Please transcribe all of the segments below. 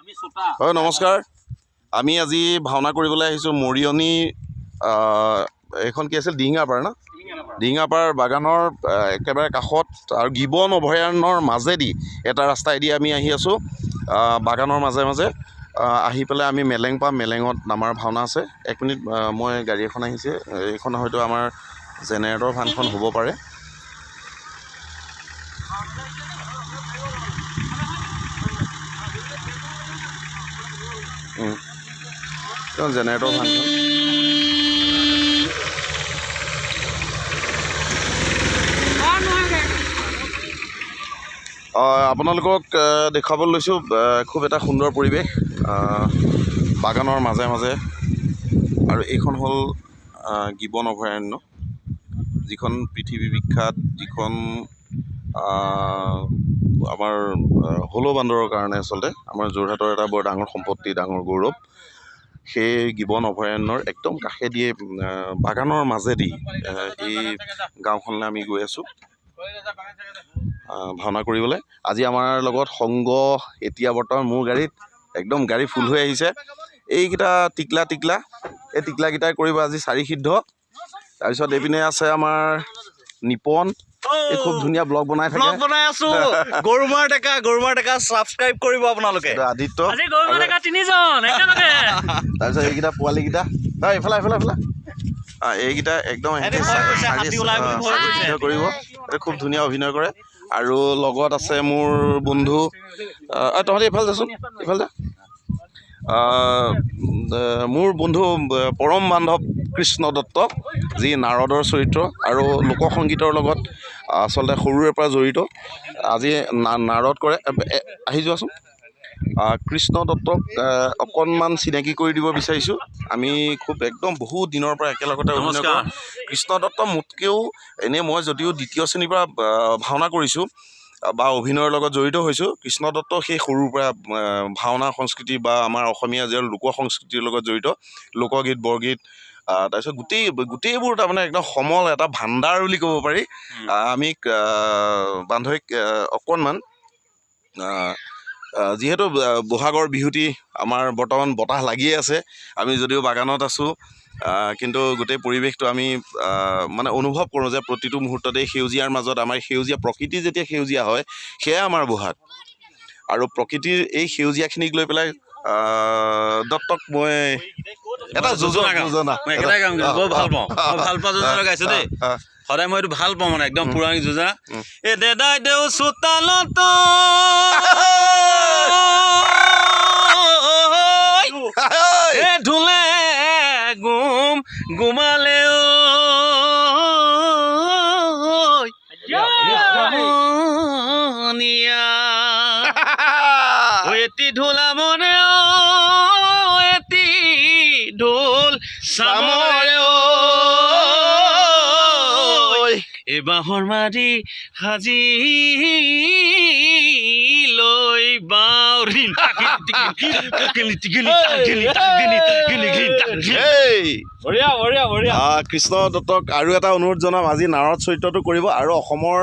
হয় নমস্কাৰ। আমি আজি ভাওনা কৰিবলৈ আহিছোঁ মৰিয়নি এইখন কি আছিল দিহিঙাপাৰ ন দিহিঙাপাৰ বাগানৰ একেবাৰে কাষত আৰু গিবন অভয়াৰণ্যৰ মাজেদি এটা ৰাস্তাইদি আমি আহি আছোঁ বাগানৰ মাজে মাজে আহি পেলাই আমি মেলেং পাম। মেলেঙত আমাৰ ভাওনা আছে। 1 মিনিট মই গাড়ী এখন আহিছে, এইখন হয়তো আমাৰ জেনেৰেটৰ ভানখন হ'ব পাৰে। জেনেৰেটৰ ভানখন আপোনালোকক দেখুৱাবলৈ লৈছোঁ খুব এটা সুন্দৰ পৰিৱেশ বাগানৰ মাজে মাজে। আৰু এইখন হ'ল গিবন অভয়াৰণ্য, যিখন পৃথিৱী বিখ্যাত, যিখন আমাৰ হলৌ বান্দৰৰ কাৰণে আচলতে আমাৰ যোৰহাটৰ এটা বৰ ডাঙৰ সম্পত্তি, ডাঙৰ গৌৰৱ। সেই গিবন অভয়াৰণ্যৰ একদম কাষেদিয়ে বাগানৰ মাজেদি এই গাঁওখনলৈ আমি গৈ আছোঁ ভাওনা কৰিবলৈ। আজি আমাৰ লগত সংগ এতিয়া বৰ্তমান মোৰ গাড়ীত একদম গাড়ী ফুল হৈ আহিছে। এইকেইটা টিকলা এই টিকলাকেইটাই কৰিব আজি 4 সিদ্ধ। তাৰপিছত এইপিনে আছে আমাৰ নিপন, এই খুব ধুনীয়া ব্লগ বনাই থাকে। বনাই আছো গৰুমাৰ ডেকা সাবস্ক্ৰাইব কৰিব আপোনালোকে। আদিত্য, আজি গৰুমাৰ ডেকা 3জন একেলগে। তাৰপিছত এইকেইটা পোৱালীকেইটা এইফালে এইকেইটা একদম কৰিব, খুব ধুনীয়া অভিনয় কৰে। আৰু লগত আছে মোৰ বন্ধু, তহঁতে এইফালে যাচোন, এইফালে যা। মোৰ বন্ধু পৰম বান্ধৱ কৃষ্ণ দত্ত, যি নাৰদৰ চৰিত্ৰ আৰু লোকসংগীতৰ লগত আচলতে সৰুৰে পৰা জড়িত। আজি নাৰদ কৰে। আহি যোৱাচোন। কৃষ্ণ দত্তক অকণমান চিনাকি কৰি দিব বিচাৰিছোঁ। আমি খুব একদম বহুত দিনৰ পৰা একেলগতে অভিনয় কৰোঁ। কৃষ্ণ দত্ত মোতকৈও এনেই মই যদিও 2য় শ্ৰেণীৰ পৰা ভাওনা কৰিছোঁ বা অভিনয়ৰ লগত জড়িত হৈছোঁ, কৃষ্ণ দত্ত সেই সৰুৰ পৰা ভাওনা সংস্কৃতি বা আমাৰ অসমীয়া যি লোক সংস্কৃতিৰ লগত জড়িত, লোকগীত বৰগীত তাৰপিছত গোটেইবোৰ তাৰমানে একদম সমল এটা ভাণ্ডাৰ বুলি ক'ব পাৰি। আমি বান্ধৱীক অকণমান যিহেতু বহাগৰ বিহুটি আমাৰ বৰ্তমান বতাহ লাগিয়ে আছে, আমি যদিও বাগানত আছোঁ কিন্তু গোটেই পৰিৱেশটো আমি মানে অনুভৱ কৰোঁ যে প্ৰতিটো মুহূৰ্ততেই সেউজীয়াৰ মাজত আমাৰ সেউজীয়া প্ৰকৃতি যেতিয়া সেউজীয়া হয়, সেয়াই আমাৰ বহাগ। আৰু প্ৰকৃতিৰ এই সেউজীয়াখিনিক লৈ পেলাই দত্তক মই এটা যোজনা গাইছো দেই। সদায় মই এইটো ভাল পাওঁ, মানে একদম পুৰাণিক যোজনা। এ দেদাই দেউ চোতালত এ ঢোলে গুমালে এটি ঢোলা মনে এটি ঢোল চামৰে বাঁহৰ মাৰি সাজি লৈ বাউৰি কৃষ্ণ দত্তক আৰু এটা অনুৰোধ জনাম, আজি নাৰদ চৰিত্ৰটো কৰিব। আৰু অসমৰ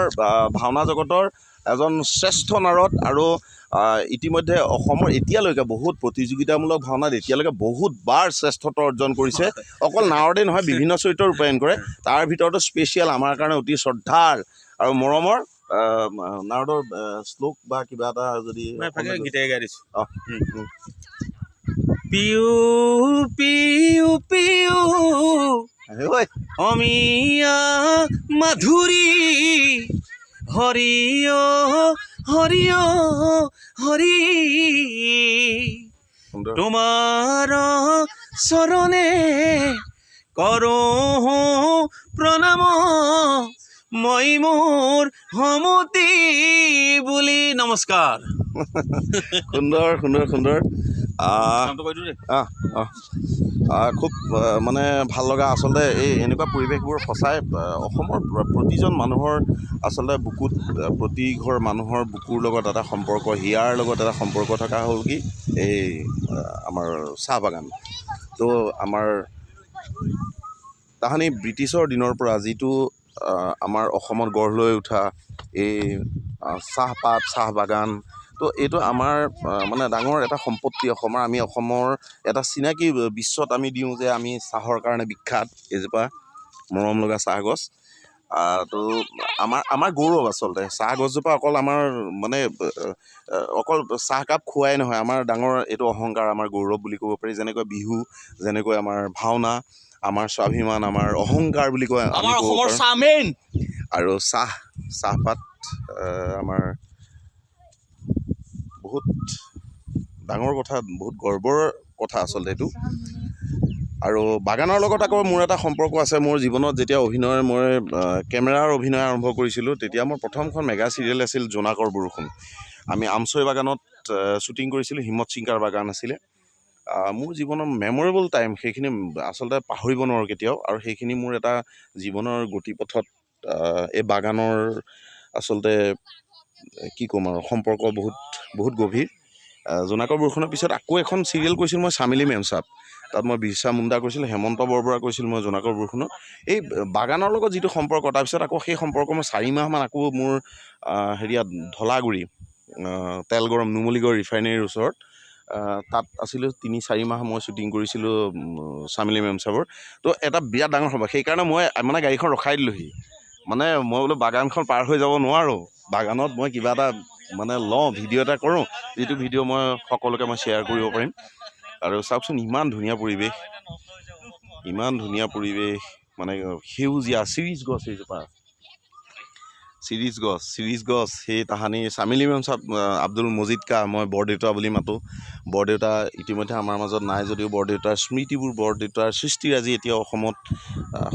ভাওনা জগতৰ এজন শ্ৰেষ্ঠ নাৰদ। আৰু ইতিমধ্যে অসমৰ এতিয়ালৈকে বহুত প্ৰতিযোগিতামূলক ভাওনাত এতিয়ালৈকে বহুতবাৰ শ্ৰেষ্ঠত্ব অৰ্জন কৰিছে। অকল নাৰদেই নহয়, বিভিন্ন চৰিত্ৰ ৰূপায়ণ কৰে। তাৰ ভিতৰতো স্পেচিয়েল আমাৰ কাৰণে অতি শ্ৰদ্ধাৰ আৰু মৰমৰ নাৰদৰ শ্লোক বা কিবা এটা যদি গীতেই গাই দিছোঁ। পিউ পিউ পিউ অমিয়া মাধুৰী হৰিয় হৰিয় হৰি তোমাৰ চৰণে কৰোঁ প্ৰণাম মই মোৰ সমতি বুলি। নমস্কাৰ। সুন্দৰ সুন্দৰ সুন্দৰ। খুব মানে ভাল লগা আচলতে এই এনেকুৱা পৰিৱেশবোৰ সঁচাই অসমৰ প্ৰতিজন মানুহৰ আচলতে বুকুত, প্ৰতি ঘৰ মানুহৰ বুকুৰ লগত এটা সম্পৰ্ক, হিয়াৰ লগত এটা সম্পৰ্ক থকা হ'ল কি এই আমাৰ চাহ বাগান। তো আমাৰ তাহানি ব্ৰিটিছৰ দিনৰ পৰা যিটো আমাৰ অসমত গঢ় লৈ উঠা এই চাহপাত, চাহ বাগান, তো এইটো আমাৰ মানে ডাঙৰ এটা সম্পত্তি অসমৰ আমি অসমৰ এটা চিনাকি বিশ্বত আমি দিওঁ যে আমি চাহৰ কাৰণে বিখ্যাত এজোপা মৰম লগা চাহ গছ তো আমাৰ গৌৰৱ আচলতে চাহ গছজোপা অকল আমাৰ মানে অকল চাহকাপ খোৱাই নহয় আমাৰ ডাঙৰ এইটো অহংকাৰ আমাৰ গৌৰৱ বুলি ক'ব পাৰি যেনেকৈ বিহু যেনেকৈ আমাৰ ভাওনা আমাৰ স্বাভিমান আমাৰ অহংকাৰ বুলি কয় আমি ক'ব পাৰোঁ আৰু চাহপাত আমাৰ বহুত ডাঙৰ কথা বহুত গৰ্বৰ কথা আচলতে এইটো আৰু বাগানৰ লগত আকৌ মোৰ এটা সম্পৰ্ক আছে মোৰ জীৱনত যেতিয়া মই কেমেৰাৰ অভিনয় আৰম্ভ কৰিছিলোঁ তেতিয়া মোৰ প্ৰথমখন মেগা চিৰিয়েল আছিল জোনাকৰ বৰষুণ আমি আমছৈ বাগানত শ্বুটিং কৰিছিলোঁ হিমত চিংকাৰ বাগান আছিলে মোৰ জীৱনৰ মেমৰেবল টাইম সেইখিনি আচলতে পাহৰিব নোৱাৰোঁ কেতিয়াও আৰু সেইখিনি মোৰ এটা জীৱনৰ গতিপথত এই বাগানৰ আচলতে কি ক'ম আৰু সম্পৰ্ক বহুত গভীৰ জোনাকৰ বৰষুণৰ পিছত আকৌ এখন চিৰিয়েল কৰিছিলোঁ মই চামেলি মেমচাপ তাত মই বিৰচা মুণ্ডা কৰিছিলোঁ হেমন্ত বৰবৰা কৰিছিলোঁ মই জোনাকৰ বৰষুণত এই বাগানৰ লগত যিটো সম্পৰ্ক তাৰপিছত আকৌ সেই সম্পৰ্ক মই 4 মাহমান আকৌ মোৰ হেৰিয়াত ঢলাগুৰি তেলগৰম নুমলীগড় ৰিফাইনেৰীৰ ওচৰত তাত আছিলোঁ 3-4 মাহ মই শ্বুটিং কৰিছিলোঁ চামেলি মেমচাপৰ তো এটা বিৰাট ডাঙৰ সময় সেইকাৰণে মই মানে গাড়ীখন ৰখাই দিলোঁহি মানে মই বোলো বাগানখন পাৰ হৈ যাব নোৱাৰোঁ বাগানত মই কিবা এটা মানে লওঁ ভিডিঅ' এটা কৰোঁ যিটো ভিডিঅ' মই সকলোকে মই শ্বেয়াৰ কৰিব পাৰিম আৰু চাওকচোন ইমান ধুনীয়া পৰিৱেশ মানে সেউজীয়া চিৰিজ গছ এইজোপা চিৰিজ গছ সেই তাহানি চামেলি মেমচাপ আব্দুল মজিদ কা মই বৰদেউতা বুলি মাতোঁ বৰদেউতা ইতিমধ্যে আমাৰ মাজত নাই যদিও বৰদেউতাৰ স্মৃতিবোৰ বৰদেউতাৰ সৃষ্টিৰাজি এতিয়া অসমত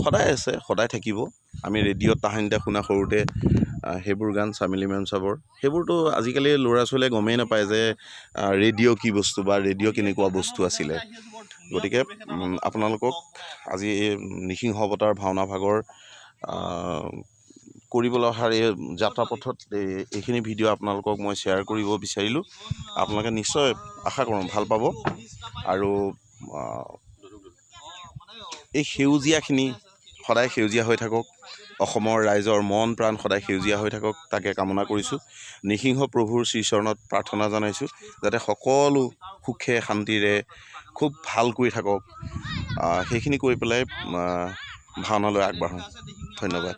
সদায় আছে সদায় থাকিব আমি ৰেডিঅ'ত তাহানিতে শুনা সৰুতে সেইবোৰ গান চামেলি মেমচাপৰ সেইবোৰতো আজিকালি ল'ৰা ছোৱালীয়ে গমেই নাপায় যে ৰেডিঅ' কি বস্তু বা ৰেডিঅ' কেনেকুৱা বস্তু আছিলে গতিকে আপোনালোকক আজি এই নিসিংহ অৱতাৰ ভাওনা ভাগৰ কৰিবলৈ অহাৰ এই যাত্ৰাপথত এইখিনি ভিডিঅ' আপোনালোকক মই শ্বেয়াৰ কৰিব বিচাৰিলোঁ আপোনালোকে নিশ্চয় আশা কৰোঁ ভাল পাব আৰু এই সেউজীয়াখিনি সদায় সেউজীয়া হৈ থাকক অসমৰ ৰাইজৰ মন প্ৰাণ সদায় সেউজীয়া হৈ থাকক তাকে কামনা কৰিছোঁ নিসিংহ প্ৰভুৰ শ্ৰীচৰণত প্ৰাৰ্থনা জনাইছোঁ যাতে সকলো সুখে শান্তিৰে খুব ভালকৈ থাকক সেইখিনি কৈ পেলাই ভাওনালৈ আগবাঢ়োঁ ধন্যবাদ